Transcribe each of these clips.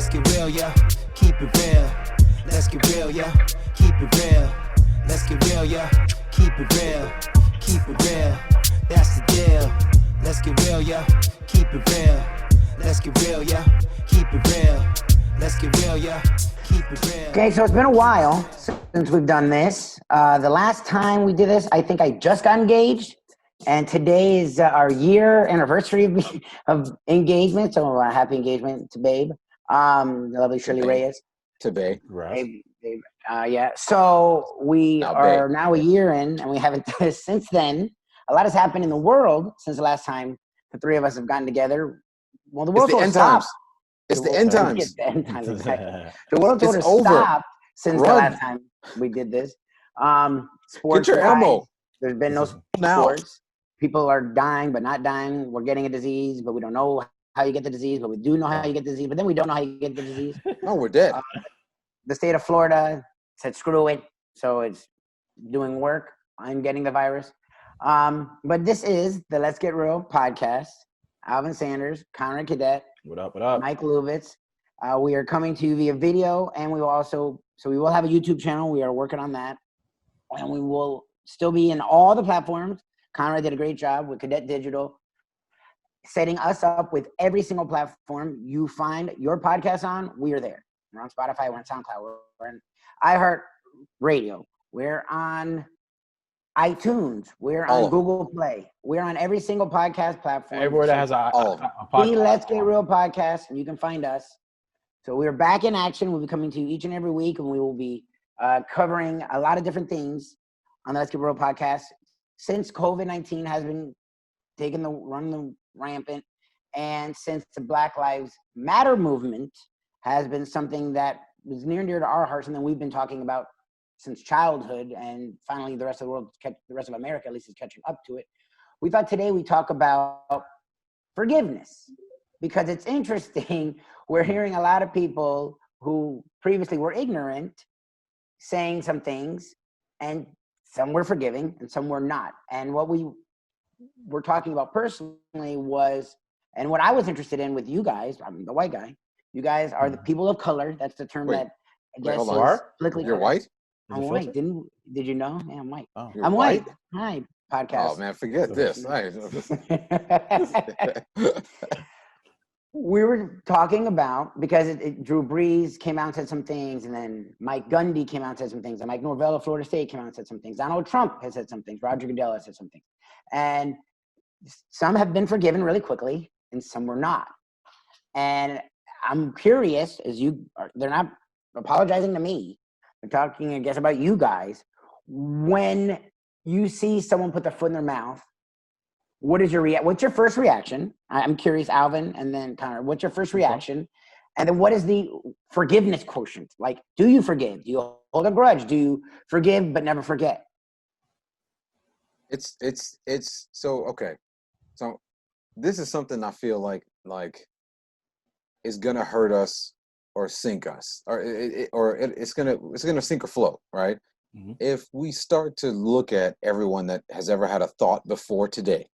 Let's get real, yeah. Keep it real. Let's get real, yeah. Keep it real. Let's get real, yeah. Keep it real. Keep it real. That's the deal. Let's get real, yeah. Keep it real. Let's get real, yeah. Keep it real. Let's get real, yeah. Keep it real. Okay, so it's been a while since we've done this. The last time we did this, I think I just got engaged. And today is our year anniversary of engagement. So happy engagement to Babe. The lovely Shirley Reyes. To Babe. Babe. Yeah. So we are now a year in, and we haven't since then. A lot has happened in the world since the last time the three of us have gotten together. Well, the world sort of stopped. It's the end times. It's the end times, exactly. The world sort of over. stopped since the last time we did this. Sports. Get your ammo. There's been no sports. People are dying, but not dying. We're getting a disease, but we don't know how you get the disease, but we do know how you get the disease, but then we don't know how you get the disease. No, we're dead. The state of Florida said, screw it. So it's doing work. I'm getting the virus. But this is the Let's Get Real podcast. Alvin Sanders, Conrad Cadet. What up, what up? Mike Lubitz. We are coming to you via video, and we will also, so we will have a YouTube channel. We are working on that. And we will still be in all the platforms. Conrad did a great job with Cadet Digital, setting us up with every single platform you find your podcast on. We are there. We're on Spotify, we're on SoundCloud, we're on iHeart Radio, we're on iTunes, we're on Google Play, we're on every single podcast platform. Everywhere that has a podcast. Let's Get Real podcast, and you can find us. So we're back in action. We'll be coming to you each and every week, and we will be covering a lot of different things on the Let's Get Real podcast. Since COVID-19 has been running rampant, and since the Black Lives Matter movement has been something that was near and dear to our hearts, and then we've been talking about since childhood, and finally the rest of the world, the rest of America at least, is catching up to it. We thought today we talk about forgiveness, because it's interesting. We're hearing a lot of people who previously were ignorant saying some things, and some were forgiving and some were not. And what we were talking about personally was, and what I was interested in with you guys, I'm the white guy, you guys are the people of color. That's the term that I guess is politically You're correct. white? I'm white. Did you know? Yeah, I'm white. Oh. I'm white. Hi, podcast. Oh man, forget this. We were talking about, because Drew Brees came out and said some things, and then Mike Gundy came out and said some things, and Mike Norvell of Florida State came out and said some things. Donald Trump has said some things. Roger Goodell has said some things. And some have been forgiven really quickly, and some were not. And I'm curious, they're not apologizing to me. They're talking, I guess, about you guys. When you see someone put their foot in their mouth, what's your first reaction? I'm curious, Alvin, and then Connor, what's your first reaction? And then what is the forgiveness quotient? Like, do you forgive? Do you hold a grudge? Do you forgive but never forget? It's so okay. So this is something I feel like is gonna hurt us or sink us, or it's gonna sink or float, right? Mm-hmm. If we start to look at everyone that has ever had a thought before today,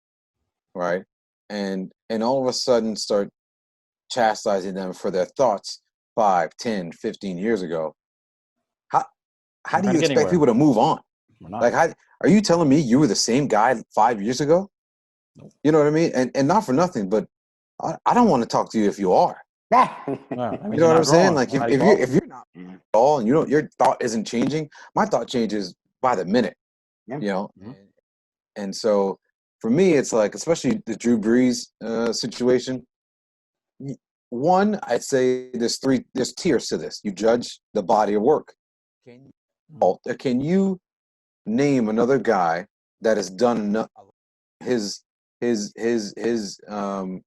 right, and all of a sudden start chastising them for their thoughts 5, 10, 15 years ago, how do you expect people to move on? Like, are you telling me you were the same guy 5 years ago? You know what I mean? And not for nothing, but I don't want to talk to you if you are. No, you know what I'm saying? Like, if you're not at all, and your thought isn't changing, my thought changes by the minute. Yeah. You know, and so for me, it's like, especially the Drew Brees situation. One, I'd say there's tiers to this. You judge the body of work. Can you name another guy that has done his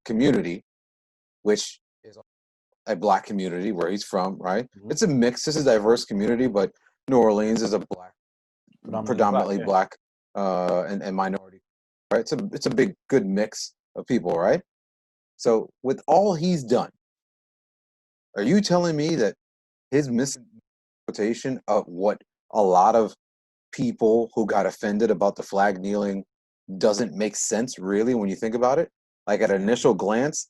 community, which is a black community where he's from, right? Mm-hmm. It's a mix. It's a diverse community, but New Orleans is a predominantly black and minority, right? It's a big, good mix of people, right? So with all he's done, are you telling me that his misinterpretation of what a lot of people who got offended about the flag kneeling doesn't make sense, really, when you think about it? Like, at an initial glance,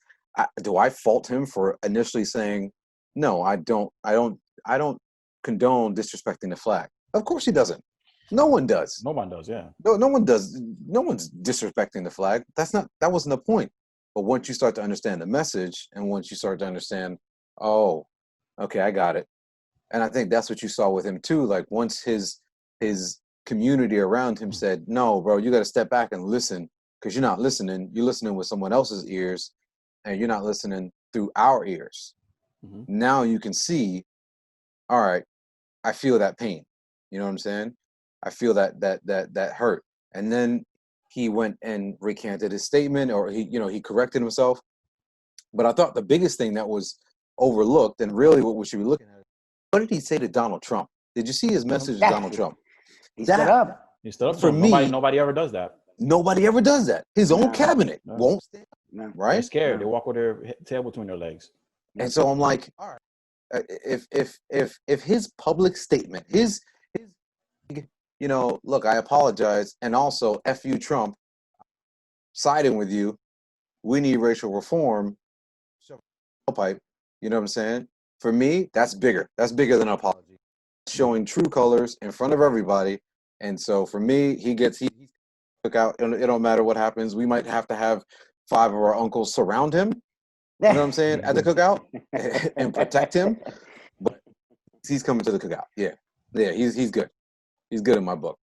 do I fault him for initially saying, No, I don't. I don't condone disrespecting the flag. Of course he doesn't. No one does. No one does, yeah. No one does. No one's disrespecting the flag. That wasn't the point. But once you start to understand the message, and once you start to understand, oh, okay, I got it. And I think that's what you saw with him too. Like once his community around him said, no, bro, you got to step back and listen, because you're not listening. You're listening with someone else's ears, and you're not listening through our ears. Mm-hmm. Now you can see, all right, I feel that pain. You know what I'm saying? I feel that hurt. And then he went and recanted his statement, or he corrected himself. But I thought the biggest thing that was overlooked, and really what we should be looking at, what did he say to Donald Trump? Did you see his message to Donald Trump? He stood up. He stood up for me. Nobody ever does that. Nobody ever does that. His own cabinet won't stand up, right? They're scared. They walk with their tail between their legs. And so I'm like, all right, if his public statement, his look, I apologize, and also F you Trump, siding with you, we need racial reform, pipe, you know what I'm saying? For me, that's bigger. That's bigger than an apology. Showing true colors in front of everybody. And so for me, he took out, it don't matter what happens. We might have to have 5 of our uncles surround him, you know what I'm saying, at the cookout and protect him. But he's coming to the cookout. Yeah, he's good. He's good in my book.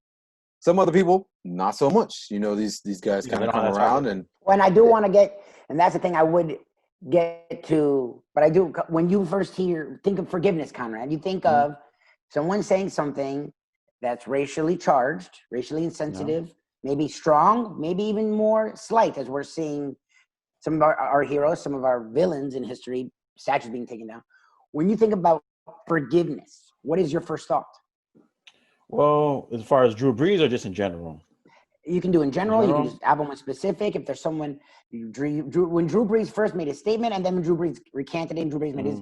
Some other people, not so much. These guys kind of come around and. When I do want to get, and that's the thing I would get to, but I do, when you first think of forgiveness, Conrad, you think of someone saying something that's racially charged, racially insensitive, maybe strong, maybe even more slight, as we're seeing some of our heroes, some of our villains in history, statues being taken down. When you think about forgiveness, what is your first thought? Well, as far as Drew Brees or just in general? You can do in general. You can just have one specific. If there's someone, when Drew Brees first made a statement, and then when Drew Brees recanted it, and Drew Brees made his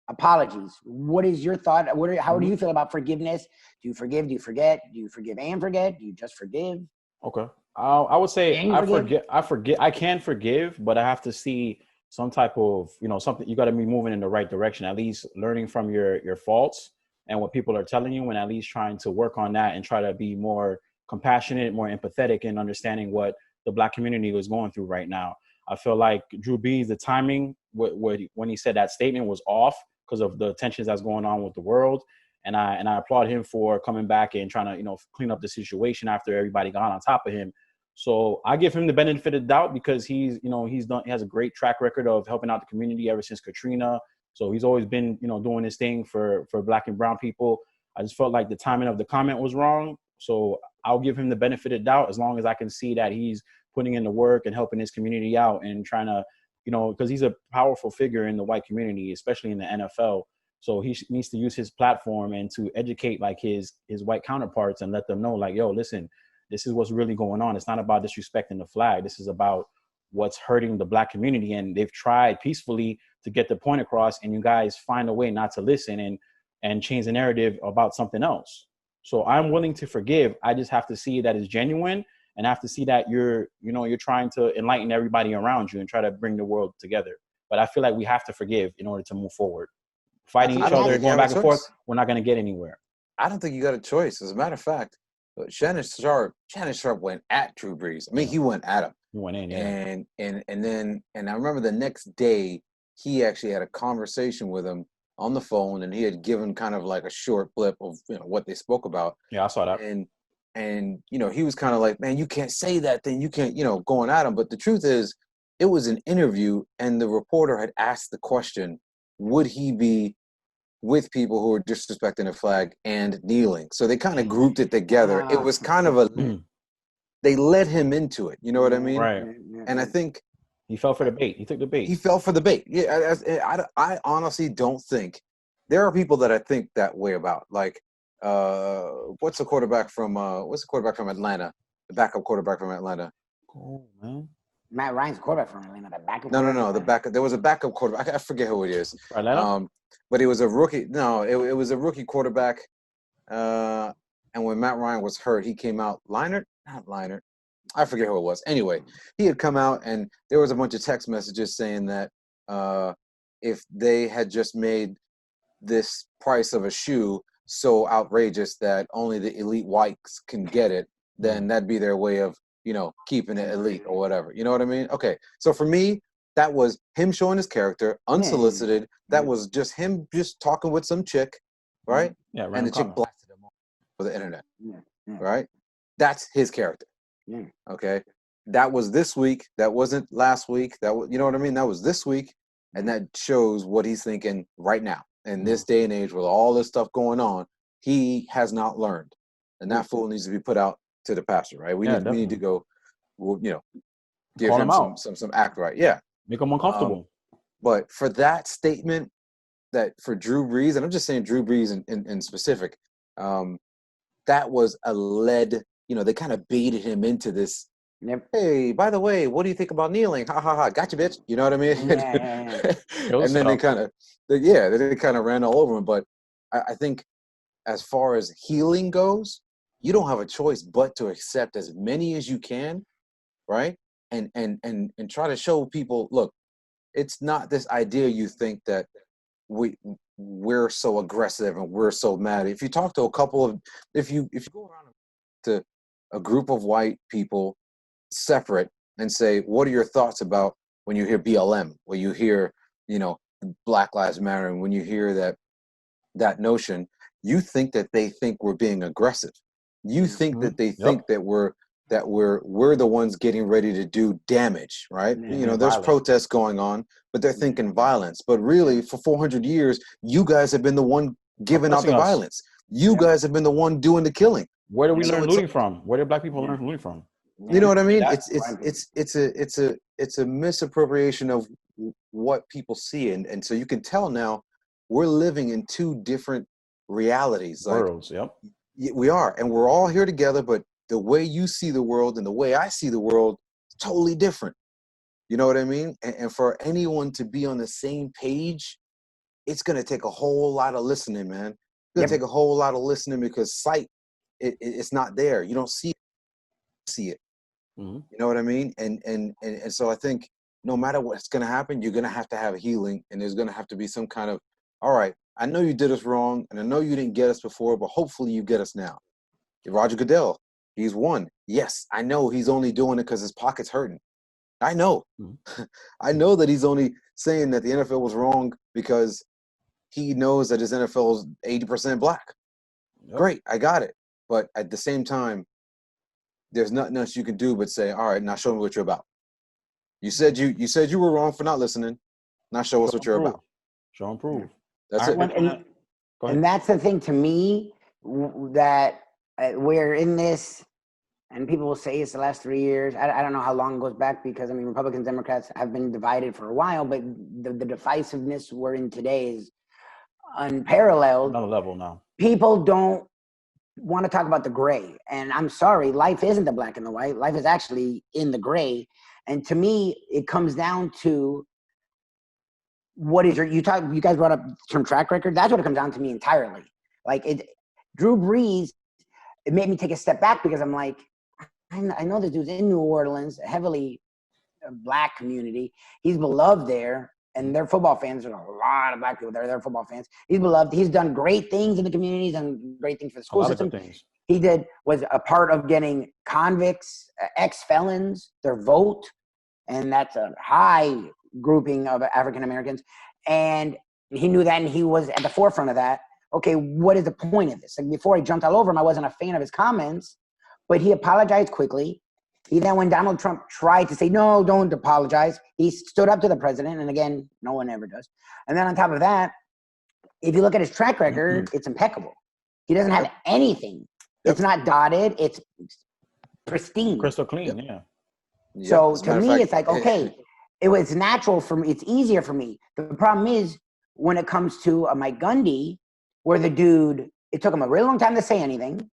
apologies. What is your thought? How do you feel about forgiveness? Do you forgive? Do you forget? Do you forgive and forget? Do you just forgive? Okay. I would say I can forgive, but I have to see some type of, something. You got to be moving in the right direction, at least learning from your faults and what people are telling you, and at least trying to work on that and try to be more compassionate, more empathetic, and understanding what the Black community was going through right now. I feel like Drew Brees, the timing when he said that statement was off because of the tensions that's going on with the world. And I applaud him for coming back and trying to, clean up the situation after everybody got on top of him. So I give him the benefit of the doubt because he has a great track record of helping out the community ever since Katrina. So he's always been, doing his thing for Black and brown people. I just felt like the timing of the comment was wrong. So I'll give him the benefit of the doubt as long as I can see that he's putting in the work and helping his community out and trying to, because he's a powerful figure in the white community, especially in the NFL. So he needs to use his platform and to educate like his white counterparts and let them know, like, yo, listen, this is what's really going on. It's not about disrespecting the flag. This is about what's hurting the Black community. And they've tried peacefully to get the point across, and you guys find a way not to listen and change the narrative about something else. So I'm willing to forgive. I just have to see that it's genuine, and I have to see that you're trying to enlighten everybody around you and try to bring the world together. But I feel like we have to forgive in order to move forward. Fighting each other, going back and forth, we're not going to get anywhere. I don't think you got a choice. As a matter of fact, Shannon Sharp went at Drew Brees. I mean, he went at him. He went in, yeah. And I remember the next day he actually had a conversation with him on the phone, and he had given kind of like a short blip of what they spoke about. Yeah, I saw that. And he was kind of like, man, you can't say that thing. You can't, going at him. But the truth is, it was an interview, and the reporter had asked the question, would he be with people who are disrespecting the flag and kneeling? So they kind of grouped it together. It was kind of they led him into it. You know what I mean? Right. And I think he fell for the bait. He took the bait. He fell for the bait. Yeah, I honestly don't think there are people that I think that way about. Like, what's the quarterback from Atlanta? The backup quarterback from Atlanta. Oh man. Matt Ryan's quarterback from Atlanta. The backup. No. The backup. There was a backup quarterback. I forget who it is. Atlanta? But it was a rookie. No, it was a rookie quarterback. And when Matt Ryan was hurt, he came out. Not Leinart. I forget who it was. Anyway, he had come out, and there was a bunch of text messages saying that if they had just made this price of a shoe so outrageous that only the elite whites can get it, then that'd be their way of, keeping it elite or whatever. You know what I mean? Okay. So for me, that was him showing his character unsolicited. That was just him just talking with some chick, right? Yeah. And the chick blasted him over the internet, right? That's his character. Okay. That was this week. That wasn't last week. That was, you know what I mean? That was this week. And that shows what he's thinking right now. In this day and age with all this stuff going on, he has not learned. And that fool needs to be put out to the pasture, right? We need to go, give him some act right. Yeah. Make him uncomfortable. But for that statement, that for Drew Brees, and I'm just saying Drew Brees in specific, that was a lead, they kind of baited him into this. Hey, by the way, what do you think about kneeling? Ha ha ha! Gotcha, bitch. You know what I mean? And then they kind of ran all over him. But I think, as far as healing goes, you don't have a choice but to accept as many as you can, right? And try to show people, look, it's not this idea you think that we're so aggressive and we're so mad. If you talk to if you go around to a group of white people separate and say, what are your thoughts about when you hear BLM, when you hear, Black Lives Matter, and when you hear that notion, you think that they think we're being aggressive. You think that they think that we're the ones getting ready to do damage, right? There's protests going on, but they're thinking violence. But really, for 400 years, you guys have been the one giving out the violence. You guys have been the one doing the killing. Where do we learn looting from? Where did Black people learn looting from? You know what I mean? It's a misappropriation of what people see, and so you can tell now we're living in two different realities. Worlds, we are, and we're all here together, but the way you see the world and the way I see the world is totally different. You know what I mean? And for anyone to be on the same page, it's going to take a whole lot of listening, man. It's going to take a whole lot of listening because sight, it's not there. You don't see it. You know what I mean? And so I think no matter what's going to happen, you're going to have healing, and there's going to have to be some kind of, all right, I know you did us wrong, and I know you didn't get us before, but hopefully you get us now. Roger Goodell, he's won. Yes, I know he's only doing it because his pocket's hurting. I know. I know that he's only saying that the NFL was wrong because he knows that his NFL is 80% black. Great, I got it. But at the same time, there's nothing else you can do but say, all right, now show me what you're about. You said you were wrong for not listening. Now show us what you're about. Show and prove. That's it. And that's the thing to me, that we're in this, and people will say it's the last 3 years. I don't know how long it goes back, because Republicans, Democrats have been divided for a while, but the divisiveness we're in today is unparalleled. Another level now. People don't want to talk about the gray, and I'm sorry, life isn't the black and the white. Life is actually in the gray, and to me, it comes down to what is you guys brought up the term track record. That's what it comes down to me entirely. Drew Brees, it made me take a step back, because I'm like, I know this dude's in New Orleans, a heavily black community. He's beloved there, and their football fans, there's a lot of black people there. They're football fans. He's beloved. He's done great things in the communities and great things for the school system. He was a part of getting convicts, ex-felons, their vote, and that's a high grouping of African Americans. And he knew that, and he was at the forefront of that. Okay, what is the point of this? Before I jumped all over him, I wasn't a fan of his comments, but he apologized quickly. He then, when Donald Trump tried to say, no, don't apologize, he stood up to the president. And again, no one ever does. And then on top of that, if you look at his track record, it's impeccable. He doesn't have anything. It's not dotted. It's pristine. Crystal clean, yeah. So to me, it's like, okay, it was natural for me. It's easier for me. The problem is when it comes to Mike Gundy, where the dude, it took him a really long time to say anything,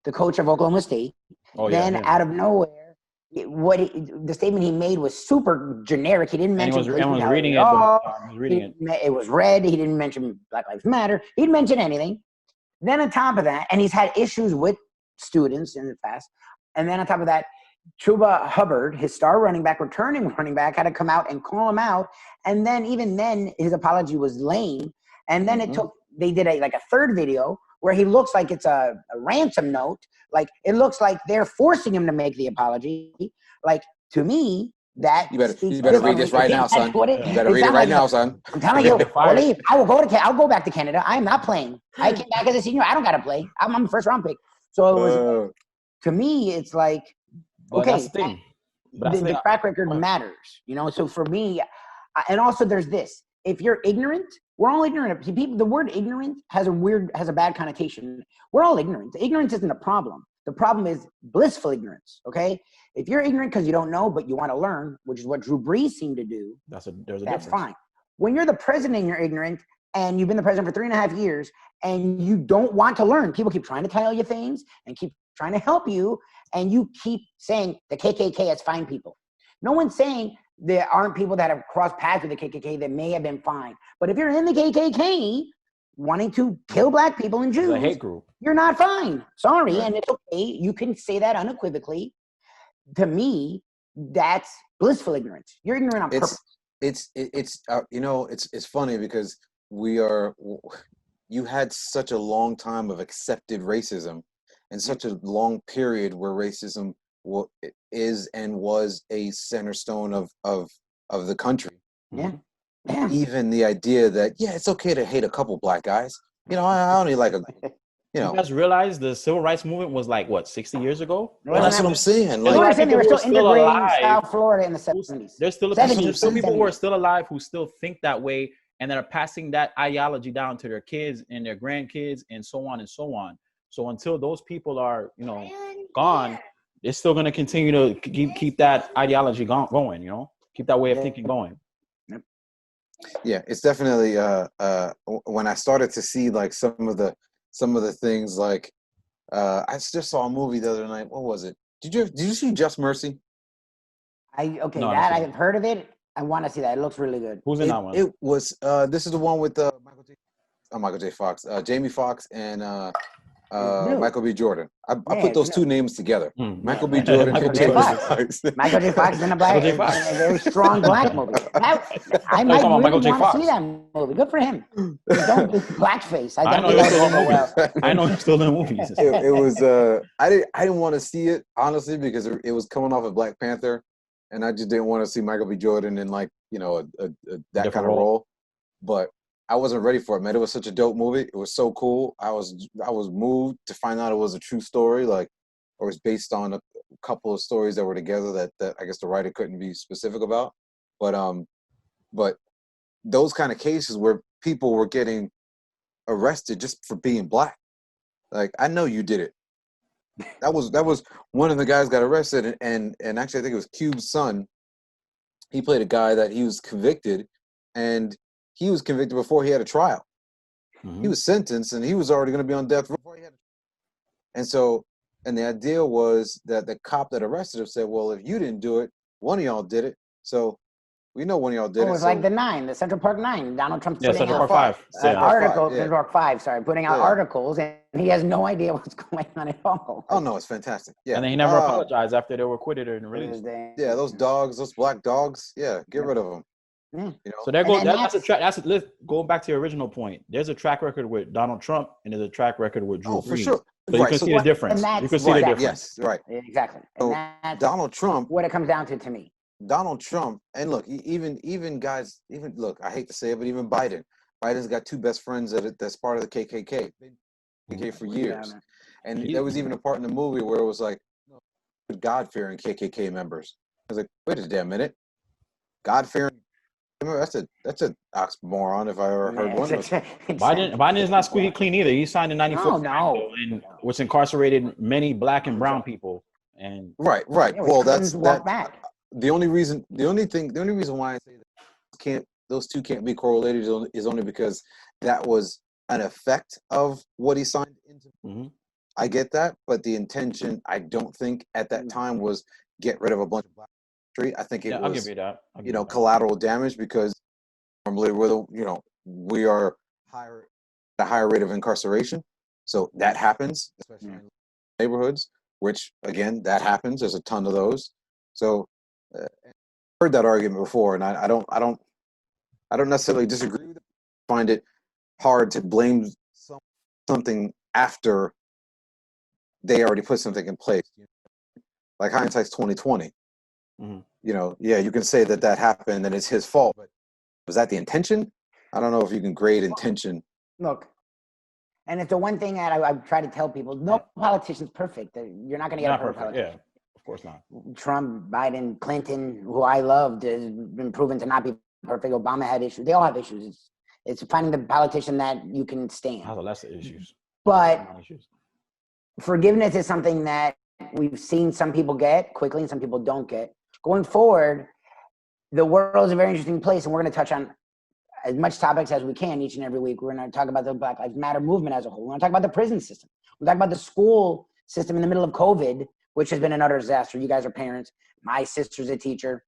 the coach of Oklahoma State. Out of nowhere, the statement he made was super generic. He didn't mention it was red. He didn't mention Black Lives Matter. He didn't mention anything. Then on top of that, and he's had issues with students in the past. And then on top of that, Chuba Hubbard, his star returning running back, had to come out and call him out. And then even then, his apology was lame. And then it took they did like a third video where he looks like it's a ransom note. Like it looks like they're forcing him to make the apology. Like to me, that you better read this right now, son. You better read it right now, son. I'm telling you, I'll go back to Canada. I am not playing. I came back as a senior. I don't got to play. I'm a first round pick. So it was to me, it's like okay. That's the thing. The track record matters, you know. So for me, and also there's this: if you're ignorant, we're all ignorant. People, the word ignorant has a bad connotation. We're all ignorant. Ignorance isn't a problem. The problem is blissful ignorance. Okay, if you're ignorant because you don't know but you want to learn, which is what Drew Brees seemed to do, there's a difference. That's fine. When you're the president and you're ignorant, and you've been the president for 3.5 years, and you don't want to learn, people keep trying to tell you things and keep trying to help you, and you keep saying the KKK has fine people. No one's saying there aren't people that have crossed paths with the KKK that may have been fine. But if you're in the KKK wanting to kill black people and Jews, it's a hate group. You're not fine. Sorry, and it's okay. You can say that unequivocally. To me, that's blissful ignorance. You're ignorant on purpose. It's you know, it's funny because you had such a long time of accepted racism and such a long period where racism is and was a center stone of the country. Yeah. Even the idea that it's okay to hate a couple black guys. You know, I only like you know. You guys realize the civil rights movement was like what 60 years ago? Well, that's what I'm saying. Like they were still integrating South Florida in the 70s. There's still people who are still alive who still think that way, and that are passing that ideology down to their kids and their grandkids and so on and so on. So until those people are, you know, gone, it's still going to continue to keep that ideology going, you know, keep that way of thinking going. Yeah, it's definitely when I started to see like some of the things, like I just saw a movie the other night. What was it? Did you see Just Mercy? I've heard of it. I want to see that. It looks really good. Who's in that one? It was this is the one with Jamie Foxx and Michael B. Jordan. I put those two names together. Michael B. Jordan and Jamie Foxx. Michael J. Fox in a very strong black movie. I might really want to see that movie. Good for him. Don't do blackface. I know he's still in the movies. It was. I didn't want to see it honestly because it was coming off of Black Panther, and I just didn't want to see Michael B. Jordan in like that kind of role. But I wasn't ready for it, man. It was such a dope movie. It was so cool. I was moved to find out it was a true story, like, or it's based on a couple of stories that were together that I guess the writer couldn't be specific about. But those kind of cases where people were getting arrested just for being black, like, I know you did it. That was one of the guys got arrested, and actually I think it was Cube's son. He played a guy that he was convicted, and he was convicted before he had a trial. Mm-hmm. He was sentenced, and he was already going to be on death row before he had a trial. And the idea was that the cop that arrested him said, well, if you didn't do it, one of y'all did it. So we know one of y'all did it. It was like the Central Park 9. Donald Trump's putting Central out Park 5. Articles, Central Park 5, sorry, putting out articles, and he has no idea what's going on at all. Oh, no, it's fantastic. Yeah. And then he never apologized after they were acquitted and released. Yeah, those dogs, those black dogs, get rid of them. Yeah. You know? So there goes. Let's go back to your original point. There's a track record with Donald Trump, and there's a track record with Drew Brees. For sure. So you can see the difference. You can see the difference. Yes, right. Exactly. So and Donald Trump. What it comes down to me. Donald Trump, and look, even guys, look, I hate to say it, but even Biden's got two best friends that's part of the KKK. KKK for years, and there was even a part in the movie where it was like God-fearing KKK members. I was like, wait a damn minute, God-fearing. That's an oxymoron if I ever heard one. Biden is not squeaky clean either. He signed in '94, which incarcerated many black and brown people. And right. Well, that's the only reason why I say that those two can't be correlated is only because that was an effect of what he signed into. Mm-hmm. I get that, but the intention, I don't think at that time was get rid of a bunch of black. I think it was, I'll give you that. Collateral damage, because normally we are at a higher rate of incarceration. So that happens, especially in neighborhoods, which again, that happens. There's a ton of those. So I've heard that argument before, and I don't necessarily disagree with it. I find it hard to blame something after they already put something in place. Like hindsight's 2020. Mm-hmm. You know, yeah, you can say that happened and it's his fault, but was that the intention? I don't know if you can grade intention. Look, and it's the one thing that I try to tell people: no politician's perfect. You're not going to get a perfect politician. Yeah, of course not. Trump, Biden, Clinton, who I loved, has been proven to not be perfect. Obama had issues. They all have issues. It's finding the politician that you can stand. Has less issues. But forgiveness is something that we've seen some people get quickly and some people don't get. Going forward, the world is a very interesting place, and we're going to touch on as much topics as we can each and every week. We're going to talk about the Black Lives Matter movement as a whole. We're going to talk about the prison system. We're going to talk about the school system in the middle of COVID, which has been another disaster. You guys are parents. My sister's a teacher.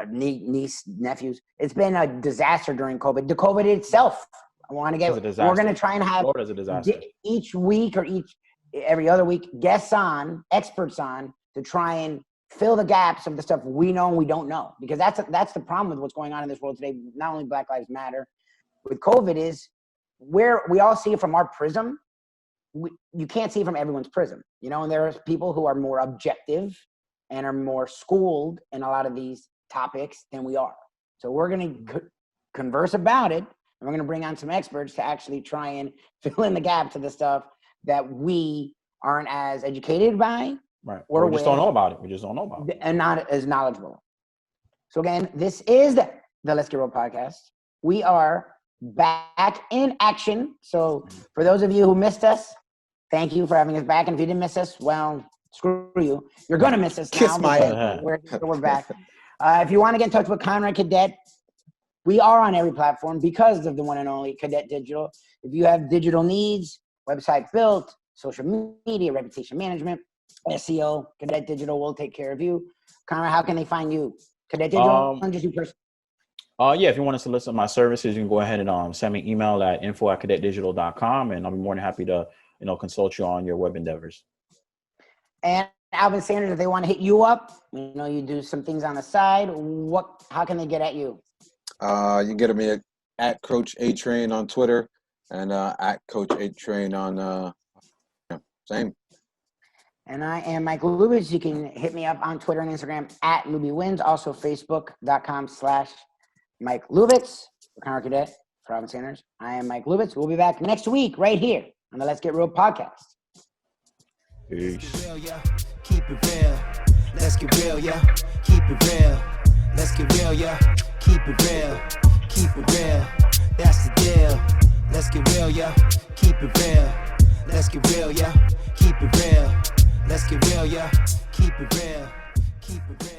Niece, nephews. It's been a disaster during COVID. The COVID itself, we're going to try and have Florida's a disaster. Each week or every other week, experts on to try and fill the gaps of the stuff we know and we don't know. Because that's the problem with what's going on in this world today. Not only Black Lives Matter, with COVID is where we all see it from our prism. You can't see it from everyone's prism, you know, and there are people who are more objective and are more schooled in a lot of these topics than we are. So we're going to converse about it, and we're going to bring on some experts to actually try and fill in the gap to the stuff that we aren't as educated by. Right. Or we just don't know about it. We just don't know about it. And not as knowledgeable. So again, this is the Let's Get Real podcast. We are back in action. So for those of you who missed us, thank you for having us back. And if you didn't miss us, well, screw you. You're going to miss us Kiss now. my head. We're back. If you want to get in touch with Conrad Cadet, we are on every platform because of the one and only Cadet Digital. If you have digital needs, website built, social media, reputation management, SEO, Cadet Digital will take care of you. Conrad, how can they find you? Cadet Digital, just you personally. Yeah, if you want to solicit my services, you can go ahead and send me an email at info@cadetdigital.com, and I'll be more than happy to, consult you on your web endeavors. And Alvin Sanders, if they want to hit you up, you do some things on the side. How can they get at you? You can get me at Coach A Train on Twitter and at Coach A Train on same. And I am Mike Lubitz. You can hit me up on Twitter and Instagram at LubyWins. Also Facebook.com/Mike Lubitz. For Conrad Cadet, for Alvin Sanders. I am Mike Lubitz. We'll be back next week right here on the Let's Get Real podcast. Peace. Keep it real. Let's get real, yeah. Keep it real. Let's get real, yeah. Keep it real. Keep it real. That's the deal. Let's get real, yeah. Keep it real. Let's get real, yeah. Keep it real. Let's get real, yeah. Keep it real. Keep it real.